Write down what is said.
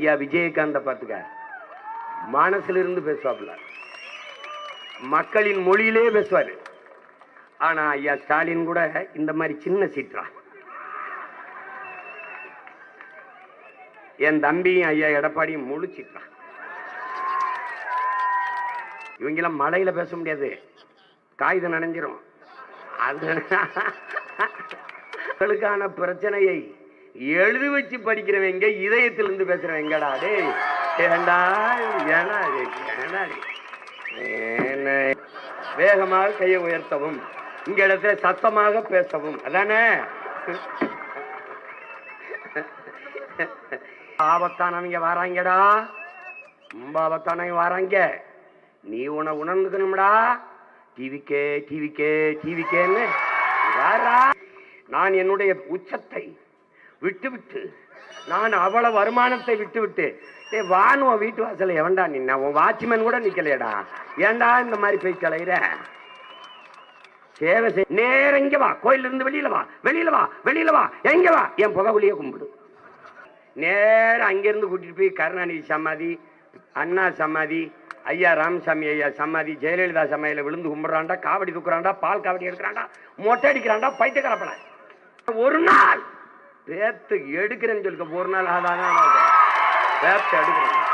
ஐயா விஜயகாந்த பார்த்துக்க, மனசுல இருந்து பேசுவாப்புல, மக்களின் மொழியிலே பேசுவாரு. ஆனா ஐயா ஸ்டாலின் கூட இந்த மாதிரி சின்ன சீற்றா. என் தம்பியும் ஐயா எடப்பாடியும் முழு சீற்றா. இவங்கெல்லாம் மழையில பேச முடியாது, காகிதம் நனைஞ்சிரும். அதுக்கான பிரச்சனையை எழுதி வச்சு படிக்கிறவங்க இதயத்திலிருந்து பேசுறவங்கடா. டே ஏண்டா ஏனா வேகமாக கையை உயர்த்தவும், இங்க இடத்துல சத்தமாக பேசவும், அதானே ஆபத்தானவங்க வராங்கடா, ரொம்ப ஆபத்தானவங்க வராங்க. நீ உணர்ந்துக்கணும்டா. டிவிக்கே டிவிக்கே டிவிக்கேன்னு நான் என்னுடைய உச்சத்தை விட்டுவிட்டு, நான் அவ்வளவு வருமானத்தை விட்டுவிட்டு வானுவ வீட்டு வாசல எவன்டா நின்னா? உன் வாட்ச்மேன் கூட நிக்கலையடா. ஏண்டா இந்த மாதிரி போய் தலையிற? சேவை செய். நேரம் இங்க வா, கோயில இருந்து வெளியில வா, வெளியில வா, வெளியில வா, எங்க வா, என் புகவுலியே கும்பிடு. நேரம் அங்கிருந்து கூட்டிட்டு போய் கருணாநிதி சமாதி, அண்ணா சமாதி, ஐயா ராமசாமி ஐயா சமாதி, ஜெயலலிதா சமாதியில விழுந்து கும்பிடுறான்டா, காவடி தூக்குறான்டா, பால் காவடி எடுக்கிறான்டா, மொட்டை அடிக்கிறான்டா, பைத்த கலப்பல. ஒரு நாள் பேத்து எடுக்கிறேன்னு சொல்லிக்க, ஒரு நாள் ஆதாதான் பேத்து எடுக்கிறேன்.